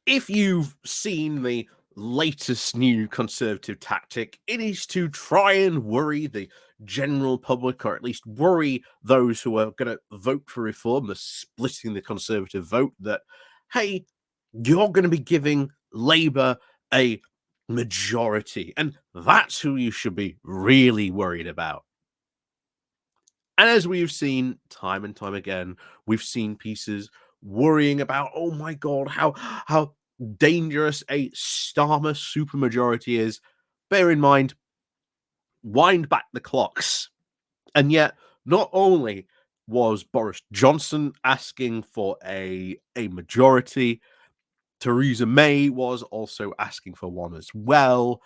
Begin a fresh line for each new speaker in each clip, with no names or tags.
if you've seen the latest new Conservative tactic, it is to try and worry the general public, or at least worry those who are going to vote for reform, the splitting the Conservative vote, that, hey, you're going to be giving Labour a majority, and that's who you should be really worried about. And as we've seen time and time again, we've seen pieces worrying about, oh my God, how dangerous a Starmer supermajority is. Bear in mind, wind back the clocks. And yet, not only was Boris Johnson asking for a majority, Theresa May was also asking for one as well.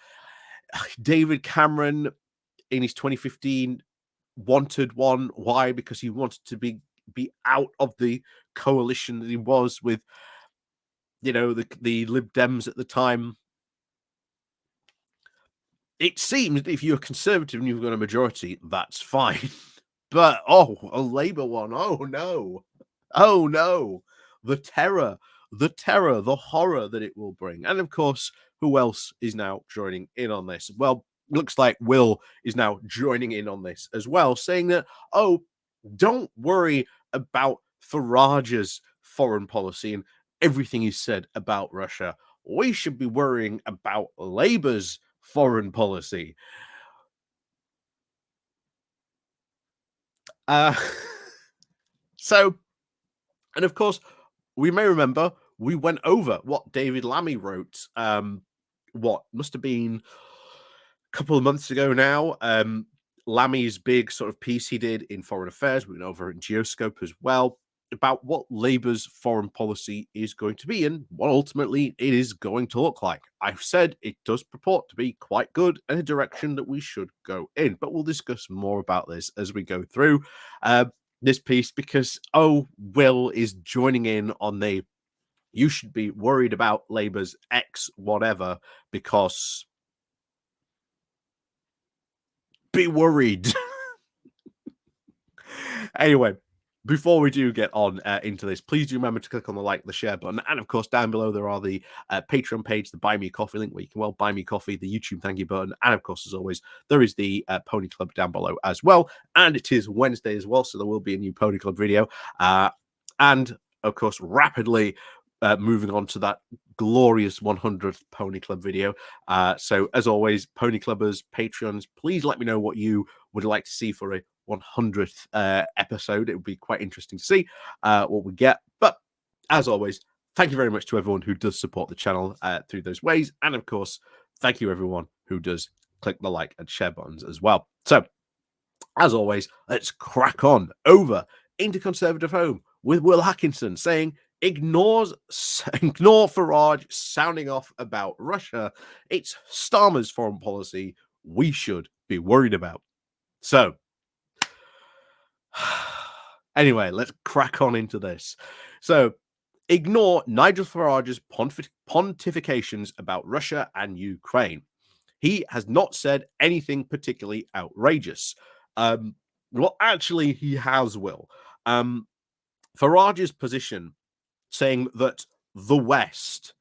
David Cameron, in his 2015, wanted one. Why? Because he wanted to be out of the coalition that he was with, the Lib Dems at the time. It seems that if you're a Conservative and you've got a majority, that's fine. But, a Labour one, oh no. The terror, the horror that it will bring. And of course, who else is now joining in on this? Well, looks like Will is now joining in on this as well, saying that, don't worry about Farage's foreign policy and everything he said about Russia. We should be worrying about Labour's foreign policy. So, and of course, we may remember we went over what David Lammy wrote, what must have been a couple of months ago now. Lammy's big sort of piece he did in Foreign Affairs, we went over in Geoscope as well, about what Labour's foreign policy is going to be and what ultimately it is going to look like. I've said it does purport to be quite good and a direction that we should go in, but we'll discuss more about this as we go through this piece, because Will is joining in on the you should be worried about Labour's X whatever, because be worried. Anyway, before we do get on into this, please do remember to click on the like, the share button, and of course down below there are the Patreon page, the Buy Me Coffee link, where you can buy me coffee, the YouTube thank you button, and of course, as always, there is the Pony Club down below as well. And it is Wednesday as well, so there will be a new Pony Club video, and of course, rapidly moving on to that glorious 100th Pony Club video. So as always, Pony Clubbers, Patreons, please let me know what you would like to see for a 100th episode. It would be quite interesting to see what we get. But as always, thank you very much to everyone who does support the channel through those ways. And of course, thank you everyone who does click the like and share buttons as well. So as always, let's crack on over into Conservative Home with Will Atkinson saying, ignore Farage sounding off about Russia. It's Starmer's foreign policy we should be worried about. So, anyway, let's crack on into this. So, ignore Nigel Farage's pontifications about Russia and Ukraine. He has not said anything particularly outrageous. Well, actually, he has, Will. Farage's position saying that the West,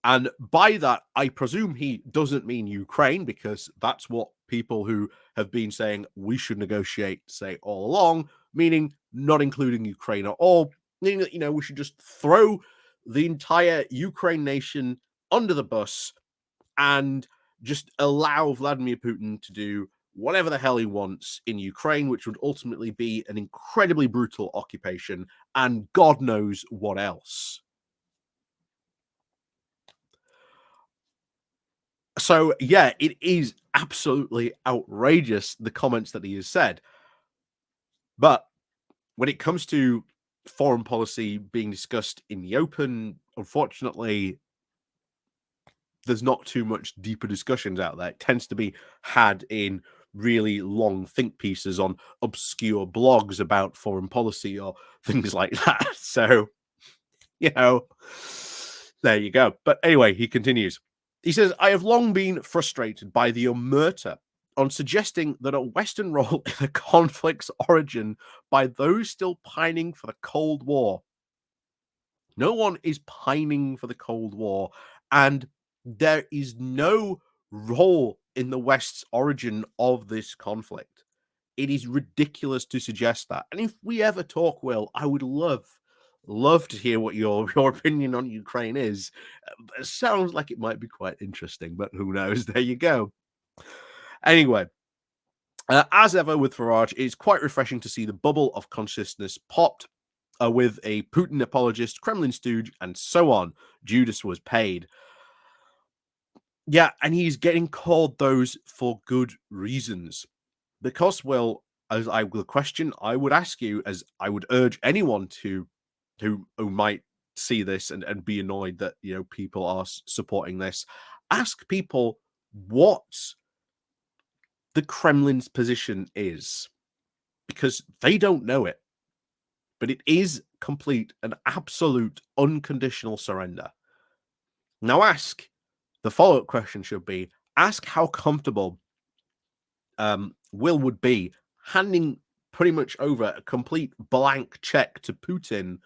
and by that, I presume he doesn't mean Ukraine, because that's what people who have been saying we should negotiate say all along, meaning not including Ukraine at all, meaning that, we should just throw the entire Ukraine nation under the bus and just allow Vladimir Putin to do whatever the hell he wants in Ukraine, which would ultimately be an incredibly brutal occupation and God knows what else. So, yeah, it is absolutely outrageous, the comments that he has said. But when it comes to foreign policy being discussed in the open, unfortunately, there's not too much deeper discussions out there. It tends to be had in really long think pieces on obscure blogs about foreign policy or things like that. So, there you go. But anyway, he continues. He says, I have long been frustrated by the omerta on suggesting that a Western role in the conflict's origin by those still pining for the Cold War. No one is pining for the Cold War, and there is no role in the West's origin of this conflict. It is ridiculous to suggest that. And if we ever talk, Will, I would love to hear what your opinion on Ukraine is. It sounds like it might be quite interesting, but who knows? There you go. Anyway, as ever with Farage, it's quite refreshing to see the bubble of consciousness popped with a Putin apologist, Kremlin stooge, and so on. Judas was paid. Yeah, and he's getting called those for good reasons. Because, well, as I will question, I would ask you, as I would urge anyone to who might see this and be annoyed that people are supporting this, ask people what the Kremlin's position is, because they don't know it. But it is complete and absolute unconditional surrender. Now the follow-up question should be, ask how comfortable Will would be handing pretty much over a complete blank check to Putin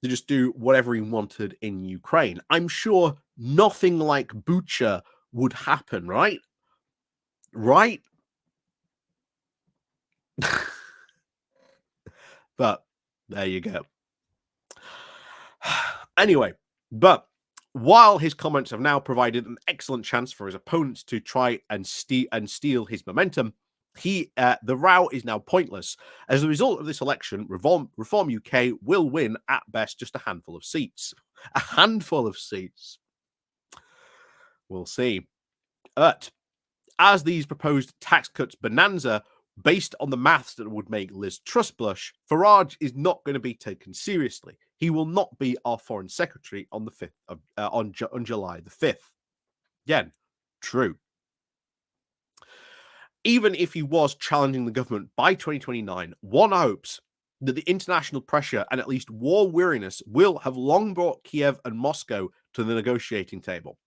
to just do whatever he wanted in Ukraine. I'm sure nothing like Bucha would happen, right? Right? But there you go. Anyway, but while his comments have now provided an excellent chance for his opponents to try and steal his momentum, the row is now pointless. As a result of this election, Reform UK will win at best just a handful of seats. A handful of seats. We'll see. But as these proposed tax cuts bonanza, based on the maths that would make Liz Truss blush, Farage is not going to be taken seriously. He will not be our foreign secretary on the 5th of on July the 5th. Again, true. Even if he was challenging the government by 2029, one hopes that the international pressure and at least war weariness will have long brought Kiev and Moscow to the negotiating table.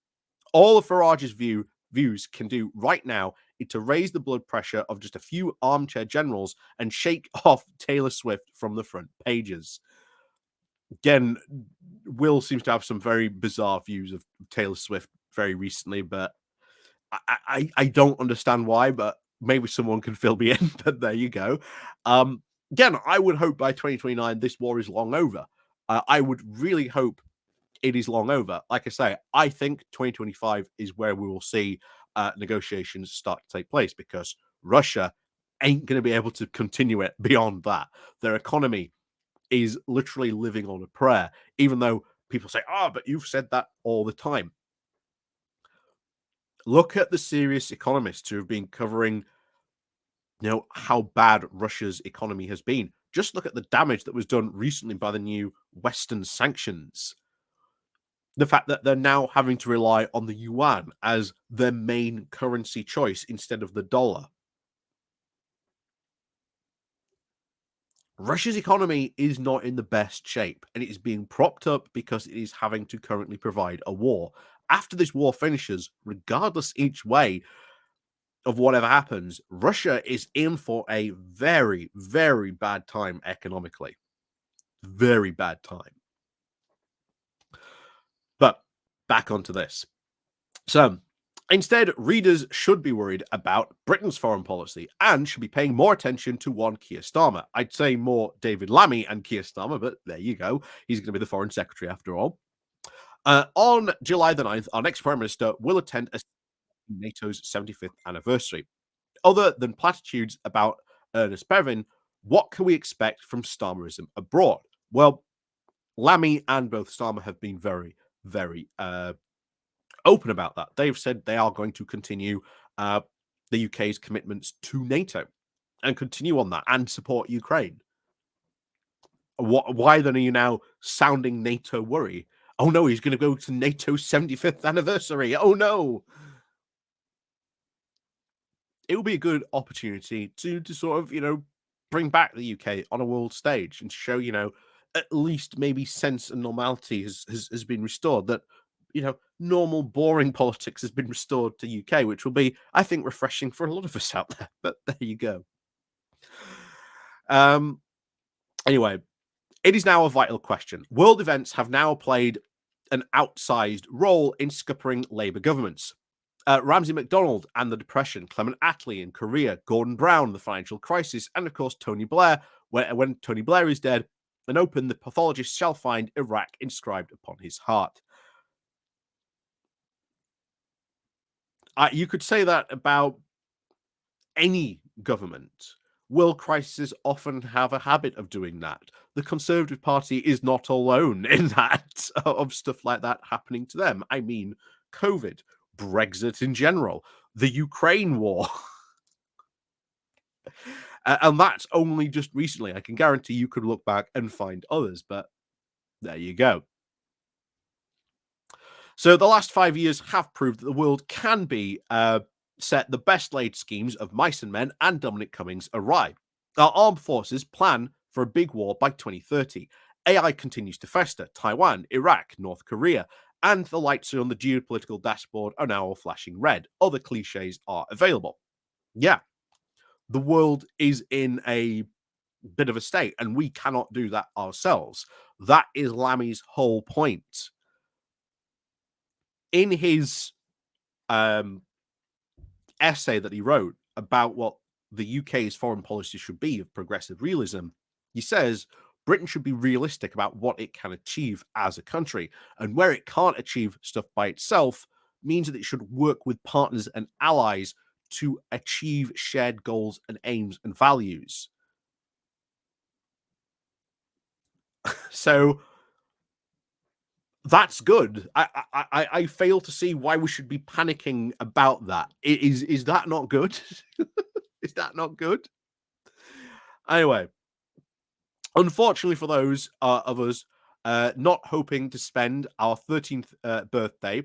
All of Farage's views can do right now is to raise the blood pressure of just a few armchair generals and shake off Taylor Swift from the front pages. Again, Will seems to have some very bizarre views of Taylor Swift very recently, but I don't understand why, but maybe someone can fill me in. But there you go. Again, I would hope by 2029 this war is long over. I would really hope it is long over. Like I say, I think 2025 is where we will see negotiations start to take place, because Russia ain't going to be able to continue it beyond that. Their economy is literally living on a prayer, even though people say, oh, but you've said that all the time. Look at the serious economists who have been covering, how bad Russia's economy has been. Just look at the damage that was done recently by the new Western sanctions. The fact that they're now having to rely on the yuan as their main currency choice instead of the dollar. Russia's economy is not in the best shape, and it is being propped up because it is having to currently provide a war. After this war finishes, regardless each way of whatever happens, Russia is in for a very, very bad time economically. Very bad time. But back onto this. So, instead, readers should be worried about Britain's foreign policy and should be paying more attention to one Keir Starmer. I'd say more David Lammy and Keir Starmer, but there you go. He's going to be the foreign secretary after all. On July the 9th, our next Prime Minister will attend NATO's 75th anniversary. Other than platitudes about Ernest Bevin, what can we expect from Starmerism abroad? Well, Lammy and both Starmer have been very, very open about that. They've said they are going to continue the UK's commitments to NATO and continue on that and support Ukraine. Why then are you now sounding NATO worry? Oh no, he's going to go to NATO's 75th anniversary. Oh no. It will be a good opportunity to sort of, bring back the UK on a world stage and show, at least maybe sense and normality has been restored. That, normal, boring politics has been restored to UK, which will be, I think, refreshing for a lot of us out there. But there you go. Anyway, It is now a vital question. World events have now played an outsized role in scuppering Labour governments. Ramsay MacDonald and the Depression, Clement Attlee in Korea, Gordon Brown, the financial crisis, and of course Tony Blair. When Tony Blair is dead and open, the pathologist shall find Iraq inscribed upon his heart. You could say that about any government. World crises often have a habit of doing that. The Conservative Party is not alone in that, of stuff like that happening to them. I mean, COVID, Brexit in general, the Ukraine war. And that's only just recently. I can guarantee you could look back and find others, but there you go. So the last 5 years have proved that the world can be set the best laid schemes of mice and men and Dominic Cummings awry. Our armed forces plan for a big war by 2030. AI continues to fester. Taiwan, Iraq, North Korea, and the lights on the geopolitical dashboard are now all flashing red. Other cliches are available. Yeah, the world is in a bit of a state, and we cannot do that ourselves. That is Lammy's whole point. In his essay that he wrote about what the UK's foreign policy should be of progressive realism, he says Britain should be realistic about what it can achieve as a country, and where it can't achieve stuff by itself means that it should work with partners and allies to achieve shared goals and aims and values. So that's good. I fail to see why we should be panicking about that. Is that not good? Is that not good? Anyway, unfortunately for those of us not hoping to spend our 13th birthday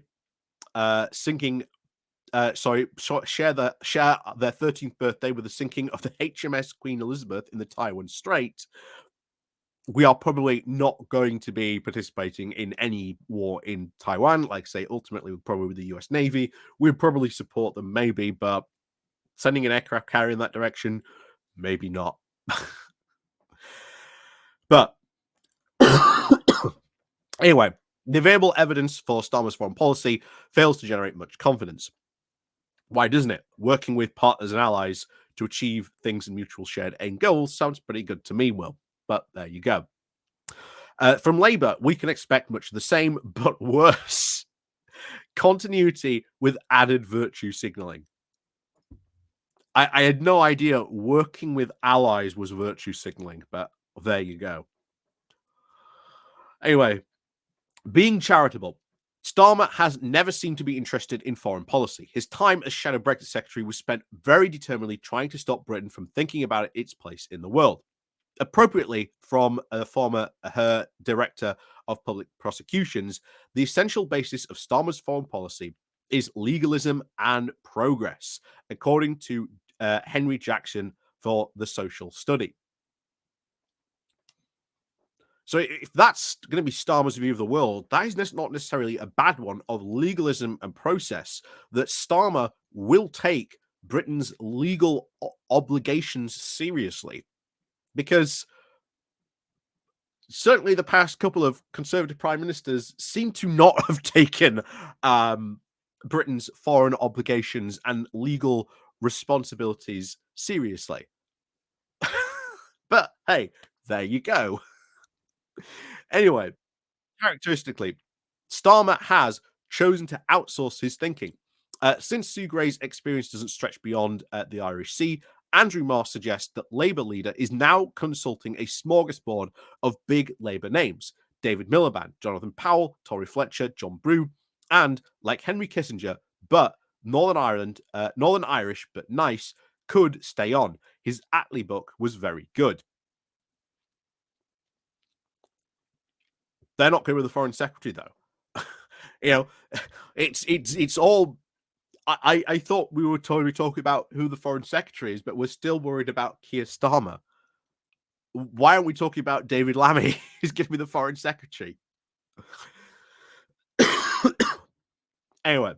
sinking, share their 13th birthday with the sinking of the HMS Queen Elizabeth in the Taiwan Strait, we are probably not going to be participating in any war in Taiwan. Like I say, ultimately, probably with the US Navy. We'd probably support them, maybe, but sending an aircraft carrier in that direction, maybe not. But anyway, the available evidence for Starmer's foreign policy fails to generate much confidence. Why doesn't it? Working with partners and allies to achieve things in mutual shared aim goals sounds pretty good to me, Will. But there you go. From Labour, we can expect much the same, but worse. Continuity with added virtue signalling. I had no idea working with allies was virtue signaling, but there you go. Anyway, being charitable. Starmer has never seemed to be interested in foreign policy. His time as Shadow Brexit Secretary was spent very determinedly trying to stop Britain from thinking about its place in the world. Appropriately, from a former Director of Public Prosecutions, the essential basis of Starmer's foreign policy is legalism and progress, according to Henry Jackson for the Social Study. So if that's going to be Starmer's view of the world, that is not necessarily a bad one of legalism and process, that Starmer will take Britain's legal obligations seriously. Because certainly the past couple of Conservative prime ministers seem to not have taken Britain's foreign obligations and legal responsibilities seriously. But hey, there you go. Anyway, characteristically, Starmer has chosen to outsource his thinking. Since Sue Gray's experience doesn't stretch beyond the Irish Sea, Andrew Marr suggests that Labour leader is now consulting a smorgasbord of big Labour names. David Miliband, Jonathan Powell, Tory Fletcher, John Brew, and, like Henry Kissinger, but Northern Irish, but nice, could stay on. His Attlee book was very good. They're not good with the foreign secretary, though. It's all. I thought we were totally talking about who the foreign secretary is, but we're still worried about Keir Starmer. Why aren't we talking about David Lammy? He's going to be the foreign secretary. Anyway,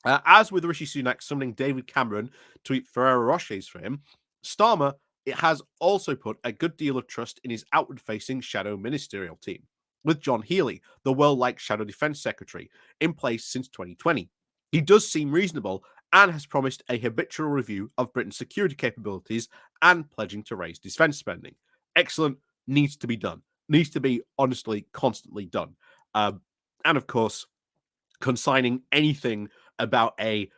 as with Rishi Sunak summoning David Cameron to eat Ferrero Rochers for him, Starmer it has also put a good deal of trust in his outward-facing shadow ministerial team, with John Healey, the well-liked Shadow Defence Secretary, in place since 2020. He does seem reasonable and has promised a habitual review of Britain's security capabilities and pledging to raise defence spending. Excellent, needs to be done. Needs to be honestly constantly done. And of course, consigning anything about a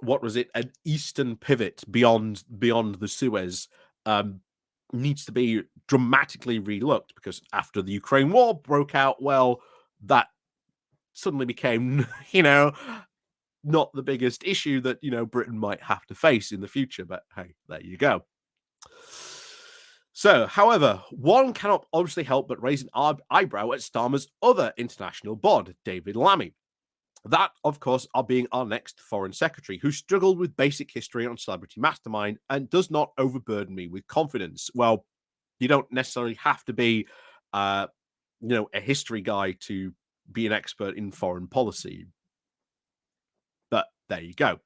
what was it, an eastern pivot beyond the Suez needs to be dramatically relooked, because after the Ukraine war broke out, well, that suddenly became, not the biggest issue that, Britain might have to face in the future. But hey, there you go. So, however, one cannot obviously help but raise an eyebrow at Starmer's other international bod, David Lammy. That, of course, are being our next foreign secretary, who struggled with basic history on Celebrity Mastermind and does not overburden me with confidence. Well, you don't necessarily have to be, a history guy to be an expert in foreign policy. But there you go.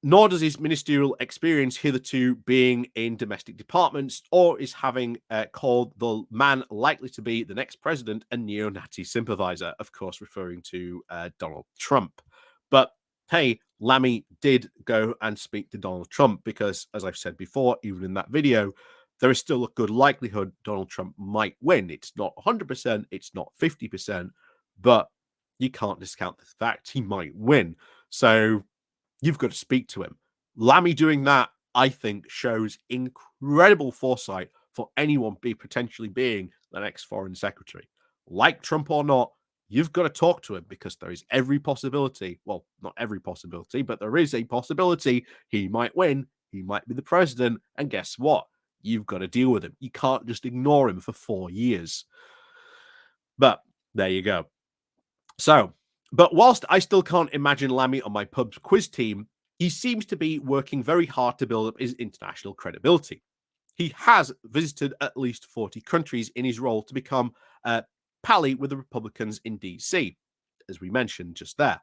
Nor does his ministerial experience hitherto being in domestic departments or is having called the man likely to be the next president a neo-Nazi sympathizer, of course, referring to Donald Trump. But hey, Lammy did go and speak to Donald Trump because, as I've said before, even in that video, there is still a good likelihood Donald Trump might win. It's not 100%, it's not 50%, but you can't discount the fact he might win. So you've got to speak to him. Lammy doing that, I think, shows incredible foresight for anyone potentially being the next foreign secretary. Like Trump or not, you've got to talk to him, because there is every possibility, well, not every possibility, but there is a possibility he might win, he might be the president, and guess what? You've got to deal with him. You can't just ignore him for 4 years. But there you go. So, but whilst I still can't imagine Lammy on my pub's quiz team, he seems to be working very hard to build up his international credibility. He has visited at least 40 countries in his role to become pally with the Republicans in DC, as we mentioned just there.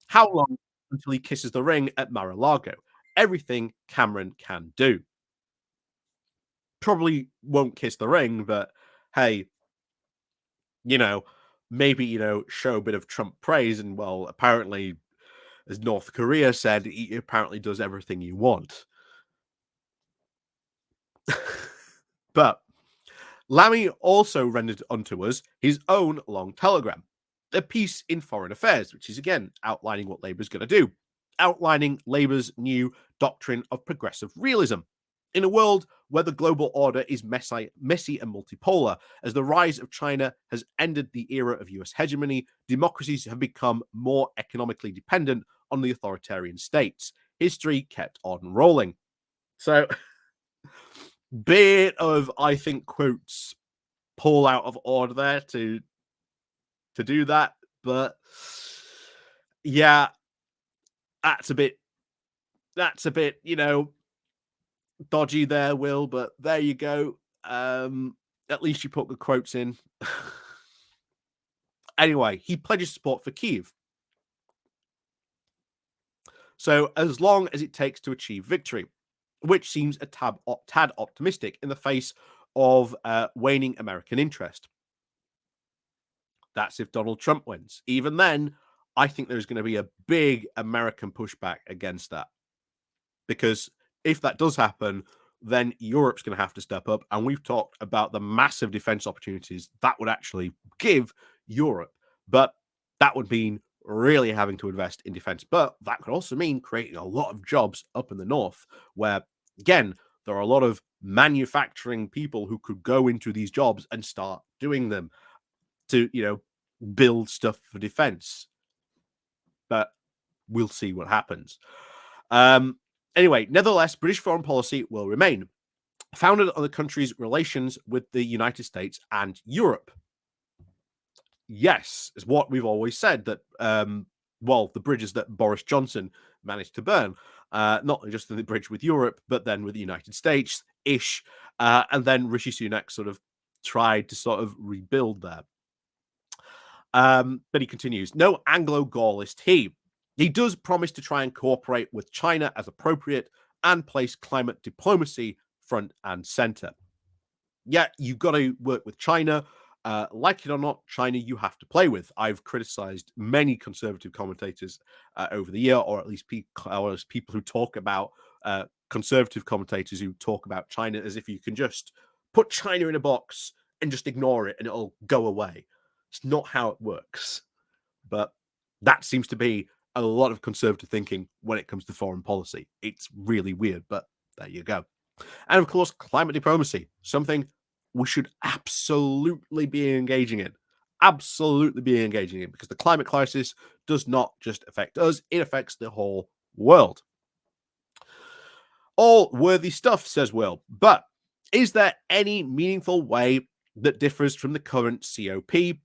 How long until he kisses the ring at Mar-a-Lago? Everything Cameron can do. Probably won't kiss the ring, but hey, maybe, show a bit of Trump praise. And well, apparently, as North Korea said, he apparently does everything you want. But Lammy also rendered unto us his own long telegram, a piece in Foreign Affairs, which is again outlining what Labour's going to do, outlining Labour's new doctrine of progressive realism. In a world where the global order is messy and multipolar, as the rise of China has ended the era of US hegemony, democracies have become more economically dependent on the authoritarian states. History kept on rolling. So, bit of, I think, quotes pull out of order there to do that, but yeah, that's a bit, dodgy there, Will, but there you go. At least you put the quotes in. Anyway, he pledges support for Kyiv. So as long as it takes to achieve victory, which seems a tad optimistic in the face of waning American interest. That's if Donald Trump wins. Even then, I think there's going to be a big American pushback against that. Because if that does happen, then Europe's going to have to step up. And we've talked about the massive defense opportunities that would actually give Europe. But that would mean really having to invest in defense. But that could also mean creating a lot of jobs up in the north, where, again, there are a lot of manufacturing people who could go into these jobs and start doing them to, build stuff for defense. But we'll see what happens. Anyway, nevertheless, British foreign policy will remain founded on the country's relations with the United States and Europe. Yes, is what we've always said, that, the bridges that Boris Johnson managed to burn, not just the bridge with Europe, but then with the United States-ish, and then Rishi Sunak sort of tried to sort of rebuild there. But he continues, no Anglo-Gaullist he. He does promise to try and cooperate with China as appropriate, and place climate diplomacy front and center. Yeah, you've got to work with China. Like it or not, China you have to play with. I've criticized many conservative commentators over the year, or at least people who talk about conservative commentators who talk about China as if you can just put China in a box and just ignore it and it'll go away. It's not how it works. But that seems to be a lot of conservative thinking when it comes to foreign policy. It's really weird, but there you go. And of course, climate diplomacy, something we should absolutely be engaging in. Absolutely be engaging in, because the climate crisis does not just affect us, it affects the whole world. All worthy stuff, says Will. But is there any meaningful way that differs from the current COP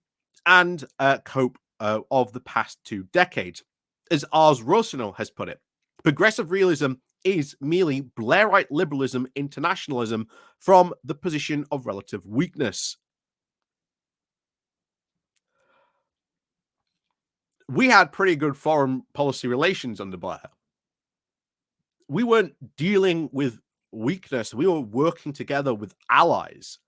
and COPE of the past 2 decades? As Ars Rosino has put it, progressive realism is merely Blairite liberalism internationalism from the position of relative weakness. We had pretty good foreign policy relations under Blair. We weren't dealing with weakness. We were working together with allies.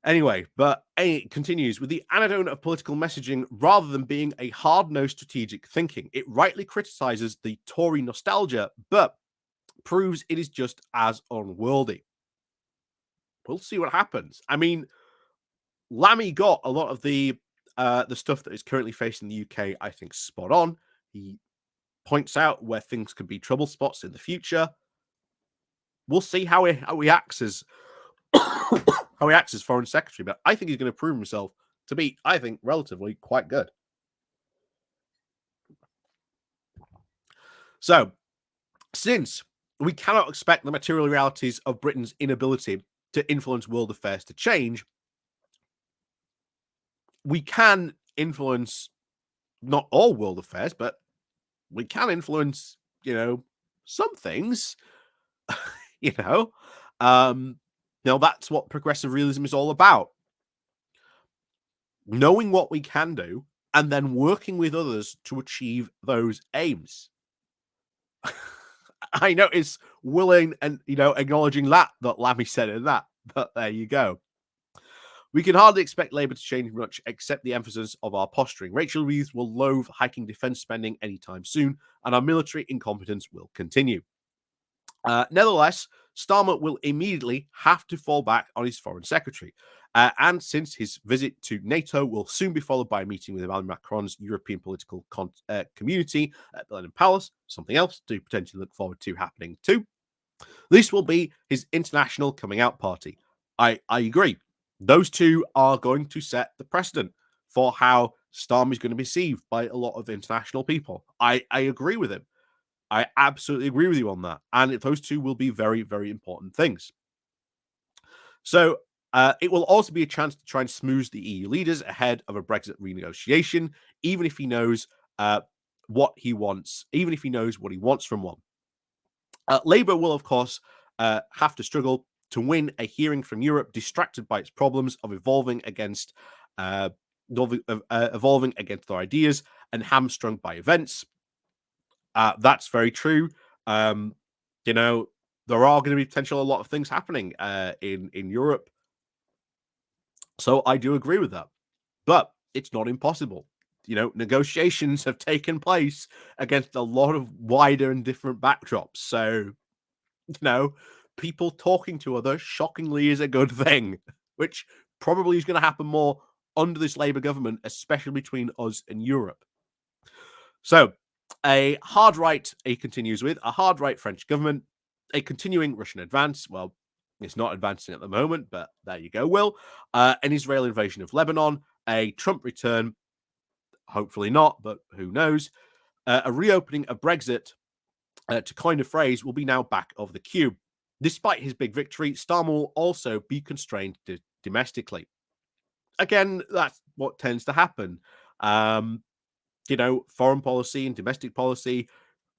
Anyway, but it continues with the antidote of political messaging rather than being a hard-nosed strategic thinking. It rightly criticizes the Tory nostalgia, but proves it is just as unworldly. We'll see what happens. I mean, Lammy got a lot of the stuff that is currently facing the UK, I think, spot on. He points out where things could be trouble spots in the future. We'll see how he acts as how he acts as foreign secretary, but I think he's going to prove himself to be, I think, relatively quite good. So, since we cannot expect the material realities of Britain's inability to influence world affairs to change, we can influence not all world affairs, but we can influence, some things. That's what progressive realism is all about. Knowing what we can do and then working with others to achieve those aims. I notice willing and, acknowledging that Lammy said in that, but there you go. We can hardly expect Labour to change much except the emphasis of our posturing. Rachel Reeves will loathe hiking defence spending anytime soon, and our military incompetence will continue. Nevertheless, Starmer will immediately have to fall back on his foreign secretary. And since his visit to NATO will soon be followed by a meeting with Emmanuel Macron's European political community at Berlin Palace, something else to potentially look forward to happening too, this will be his international coming out party. I agree. Those two are going to set the precedent for how Starmer is going to be perceived by a lot of international people. I agree with him. I absolutely agree with you on that. And those two will be very, very important things. So it will also be a chance to try and smooth the EU leaders ahead of a Brexit renegotiation, even if he knows what he wants, even if he knows what he wants from one. Labour will, of course, have to struggle to win a hearing from Europe, distracted by its problems of evolving against their ideas and hamstrung by events. That's very true. There are going to be potentially a lot of things happening in Europe. So I do agree with that. But it's not impossible. Negotiations have taken place against a lot of wider and different backdrops. So, people talking to others shockingly is a good thing, which probably is going to happen more under this Labour government, especially between us and Europe. So, he continues with, a hard right French government, a continuing Russian advance. Well, it's not advancing at the moment, but there you go, Will. An Israeli invasion of Lebanon, a Trump return, hopefully not, but who knows. A reopening of Brexit, to coin a phrase, will be now back of the queue. Despite his big victory, Starmer will also be constrained domestically. Again, that's what tends to happen. Foreign policy and domestic policy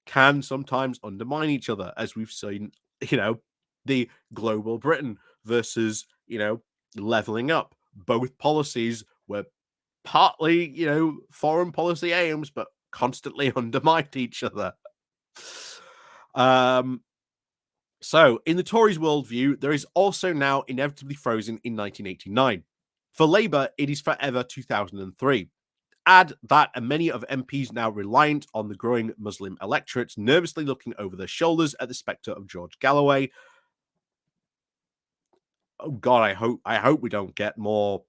can sometimes undermine each other, as we've seen, the global Britain versus, leveling up. Both policies were partly, foreign policy aims, but constantly undermined each other. Um, so, in the Tories' worldview, there is also now inevitably frozen in 1989. For Labour, it is forever 2003. Add that many of MPs now reliant on the growing Muslim electorates, nervously looking over their shoulders at the spectre of George Galloway. Oh God, I hope we don't get more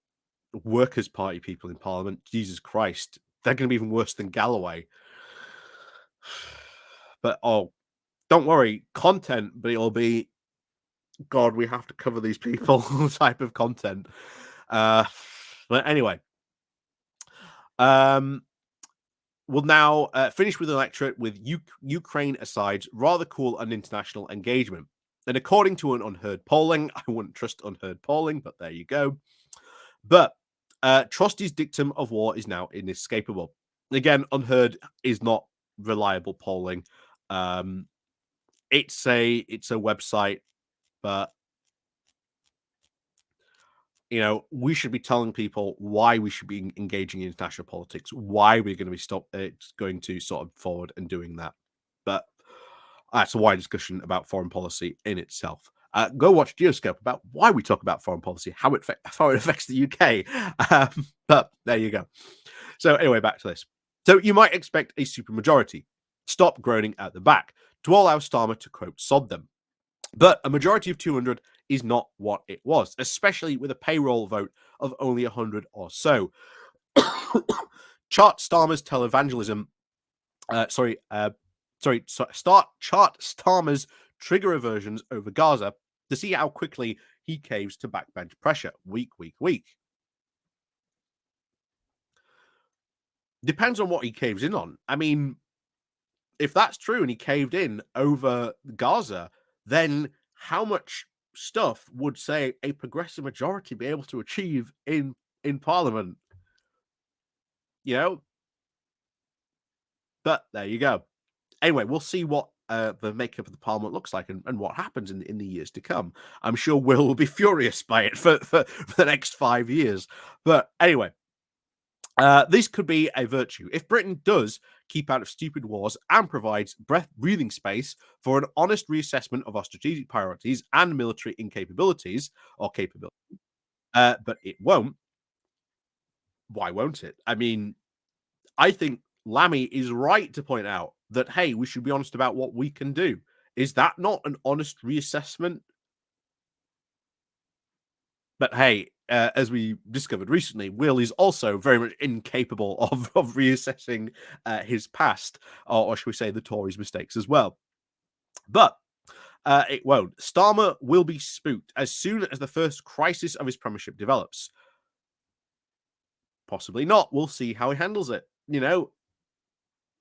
Workers' Party people in Parliament. Jesus Christ, they're going to be even worse than Galloway. But oh, don't worry, content, but it'll be God. We have to cover these people type of content. But anyway, um, we'll now finish with an electorate with Ukraine aside, rather cool and international engagement. And according to an unheard polling, I wouldn't trust unheard polling, but there you go. But Trotsky's dictum of war is now inescapable. Again, unheard is not reliable polling. Um, it's a website, but we should be telling people why we should be engaging in international politics, why we're going to be going to sort of forward and doing that. But that's a wide discussion about foreign policy in itself. Go watch Geoscope about why we talk about foreign policy, how it affects the UK. But there you go. So anyway, back to this. So you might expect a supermajority. Stop groaning at the back. To allow Starmer to quote sod them. But a majority of 200 is not what it was, especially with a payroll vote of only 100 or so. Chart Starmer's televangelism. Start chart Starmer's trigger aversions over Gaza to see how quickly he caves to backbench pressure. Week. Depends on what he caves in on. I mean, if that's true and he caved in over Gaza, then how much stuff would, say, a progressive majority be able to achieve in Parliament? But there you go. Anyway, we'll see what the makeup of the Parliament looks like and what happens in the years to come. I'm sure Will be furious by it for the next 5 years. But anyway, this could be a virtue. If Britain does keep out of stupid wars and provides breathing space for an honest reassessment of our strategic priorities and military incapabilities or capability, but it won't. Why won't it? I mean, I think Lammy is right to point out that, hey, we should be honest about what we can do. Is that not an honest reassessment? But hey, as we discovered recently, Will is also very much incapable of reassessing his past, or should we say the Tories' mistakes as well. But it won't. Starmer will be spooked as soon as the first crisis of his premiership develops. Possibly not. We'll see how he handles it.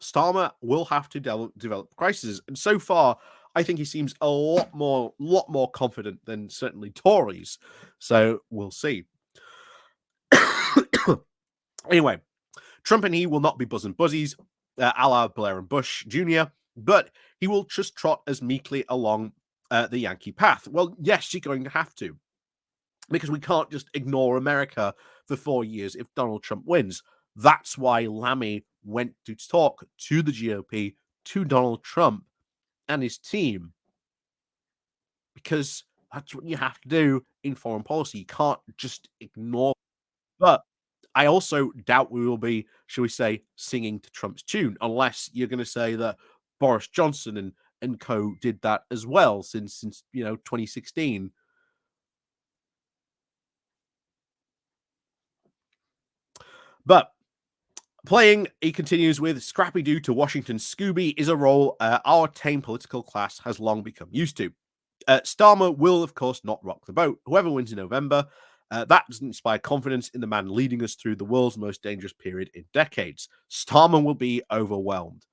Starmer will have to develop crises, and so far, I think he seems a lot more confident than certainly Tories. So we'll see. Anyway, Trump and he will not be bosom buzzies, a la Blair and Bush Jr., but he will just trot as meekly along the Yankee path. Well, yes, you're going to have to, because we can't just ignore America for 4 years if Donald Trump wins. That's why Lammy went to talk to the GOP, to Donald Trump and his team, because that's what you have to do in foreign policy. You can't just ignore. But I also doubt we will be, shall we say, singing to Trump's tune, unless you're going to say that Boris Johnson and co did that as well since 2016. But playing, he continues with, Scrappy Doo to Washington Scooby is a role our tame political class has long become used to. Starmer will, of course, not rock the boat. Whoever wins in November, that doesn't inspire confidence in the man leading us through the world's most dangerous period in decades. Starmer will be overwhelmed.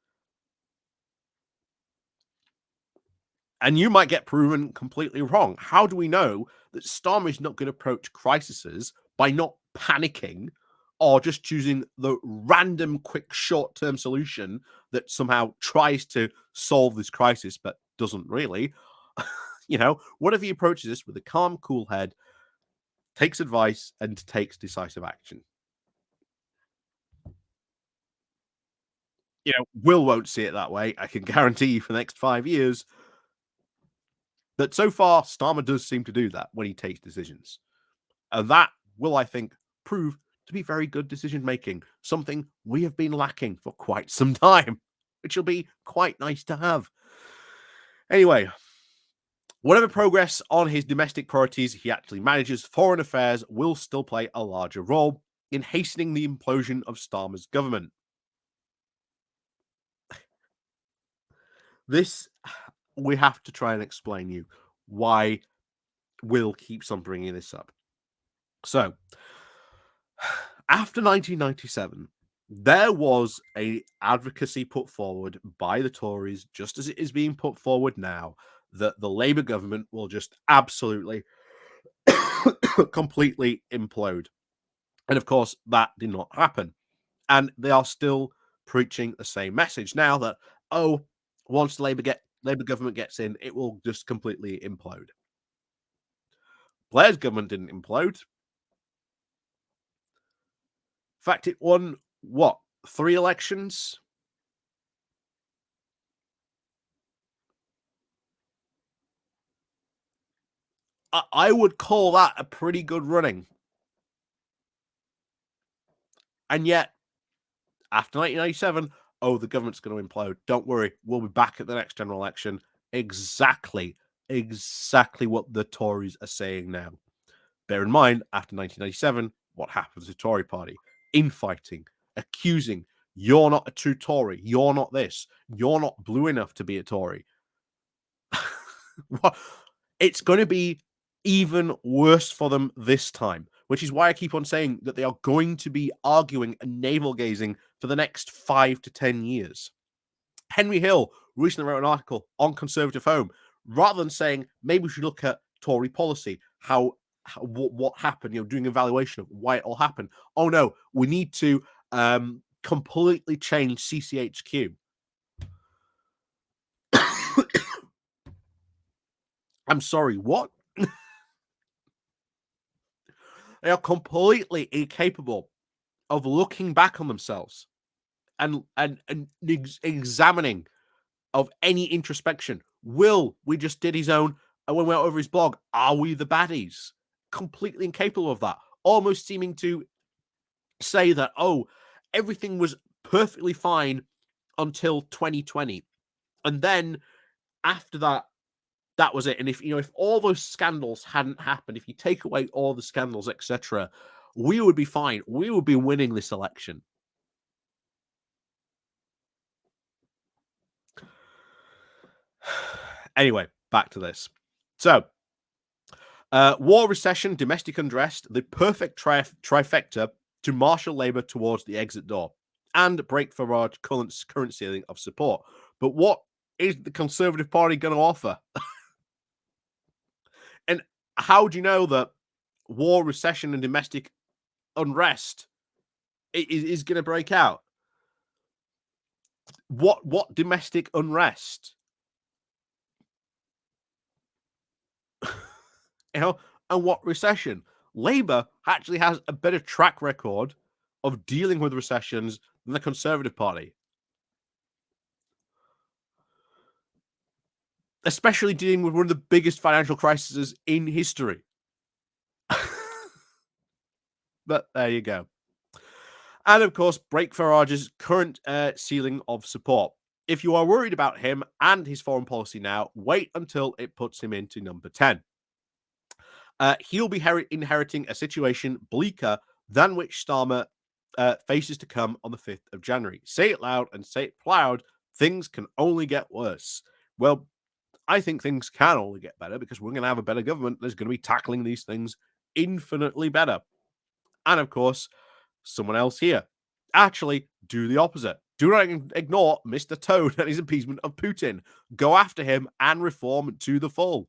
And you might get proven completely wrong. How do we know that Starmer is not going to approach crises by not panicking or just choosing the random, quick, short term solution that somehow tries to solve this crisis but doesn't really? What if he approaches this with a calm, cool head, takes advice, and takes decisive action? Will won't see it that way. I can guarantee you for the next 5 years that so far Starmer does seem to do that when he takes decisions. And that will, I think, prove to be very good decision making, something we have been lacking for quite some time, which will be quite nice to have. Anyway, whatever progress on his domestic priorities he actually manages, foreign affairs will still play a larger role in hastening the implosion of Starmer's government. This, we have to try and explain you why Will keeps on bringing this up. So, after 1997, there was a advocacy put forward by the Tories, just as it is being put forward now, that the Labour government will just absolutely completely implode. And of course, that did not happen. And they are still preaching the same message now that, oh, once the Labour government gets in, it will just completely implode. Blair's government didn't implode. In fact, it won, what, 3 elections? I would call that a pretty good running. And yet, after 1997, oh, the government's going to implode. Don't worry, we'll be back at the next general election. Exactly what the Tories are saying now. Bear in mind, after 1997, what happens to the Tory party? Infighting, accusing, you're not a true Tory, you're not this, you're not blue enough to be a Tory. It's going to be even worse for them this time, which is why I keep on saying that they are going to be arguing and navel gazing for the next 5 to 10 years. Henry Hill recently wrote an article on Conservative Home, rather than saying maybe we should look at Tory policy, what happened, doing evaluation of why it all happened. Oh no, we need to completely change CCHQ. I'm sorry, what? They are completely incapable of looking back on themselves and examining of any introspection. Will, we just did his own, and when we went over his blog, are we the baddies? Completely incapable of that. Almost seeming to say that, oh, everything was perfectly fine until 2020. And then after that, that was it. And if all those scandals hadn't happened, if you take away all the scandals, etc., we would be fine. We would be winning this election. Anyway, back to this. So, war, recession, domestic unrest, the perfect trifecta to marshal Labour towards the exit door and break Farage's current ceiling of support. But what is the Conservative Party going to offer? And how do you know that war, recession, and domestic unrest is going to break out? What domestic unrest? And what recession? Labour actually has a better track record of dealing with recessions than the Conservative Party, especially dealing with one of the biggest financial crises in history. But there you go. And of course, break Farage's current ceiling of support. If you are worried about him and his foreign policy now, wait until it puts him into number 10. He'll be inheriting a situation bleaker than which Starmer faces to come on the 5th of January. Say it loud and say it proud. Things can only get worse. Well, I think things can only get better because we're going to have a better government that's going to be tackling these things infinitely better. And of course, someone else here. Actually, do the opposite. Do not ignore Mr. Toad and his appeasement of Putin. Go after him and reform to the full.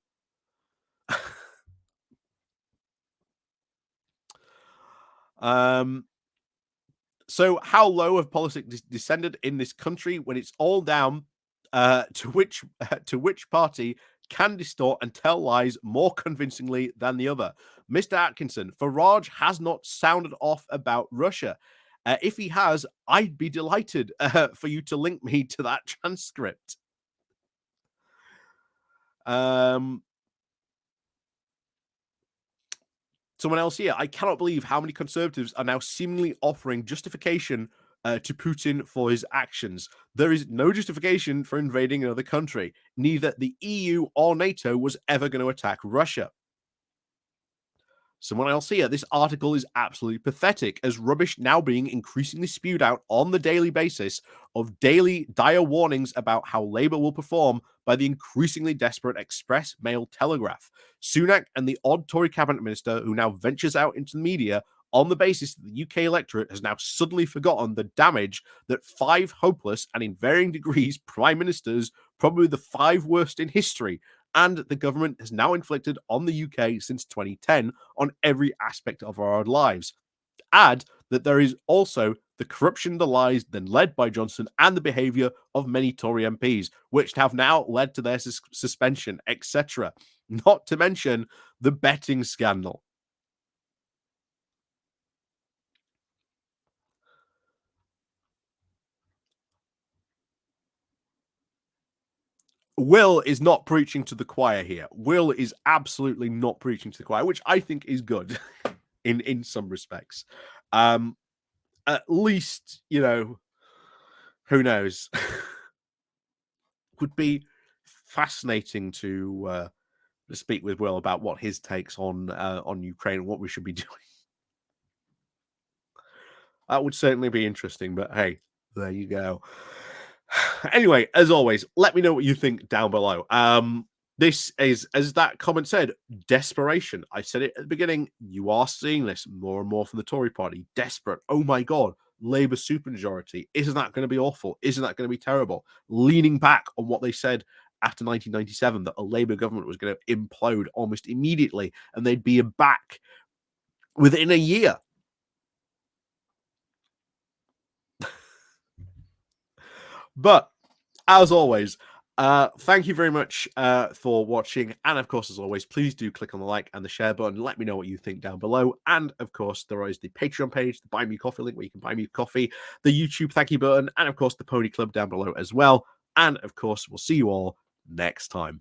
So how low have politics descended in this country when it's all down to which party can distort and tell lies more convincingly than the other? Mr. Atkinson, Farage has not sounded off about Russia. If he has, I'd be delighted for you to link me to that transcript. Um, Someone else here. I cannot believe how many conservatives are now seemingly offering justification to Putin for his actions. There is no justification for invading another country. Neither the EU or NATO was ever going to attack Russia. Someone else here. This article is absolutely pathetic, as rubbish now being increasingly spewed out on the daily basis of daily dire warnings about how Labour will perform by the increasingly desperate Express Mail Telegraph. Sunak and the odd Tory cabinet minister who now ventures out into the media on the basis that the UK electorate has now suddenly forgotten the damage that 5 hopeless and in varying degrees prime ministers, probably the 5 worst in history, and the government has now inflicted on the UK since 2010 on every aspect of our lives. Add that there is also the corruption, the lies then led by Johnson, and the behaviour of many Tory MPs, which have now led to their suspension, etc. Not to mention the betting scandal. Will is not preaching to the choir here. Will is absolutely not preaching to the choir, which I think is good in some respects. At least, who knows? Would be fascinating to speak with Will about what his takes on Ukraine and what we should be doing. That would certainly be interesting, but hey, there you go. Anyway, as always, let me know what you think down below. This is, as that comment said, desperation. I said it at the beginning. You are seeing this more and more from the Tory party. Desperate. Oh my God. Labour supermajority. Isn't that going to be awful? Isn't that going to be terrible? Leaning back on what they said after 1997, that a Labour government was going to implode almost immediately and they'd be back within a year. But as always, thank you very much for watching. And of course, as always, please do click on the like and the share button. Let me know what you think down below. And of course, there is the Patreon page, the Buy Me Coffee link where you can buy me coffee, the YouTube thank you button, and of course, the Pony Club down below as well. And of course, we'll see you all next time.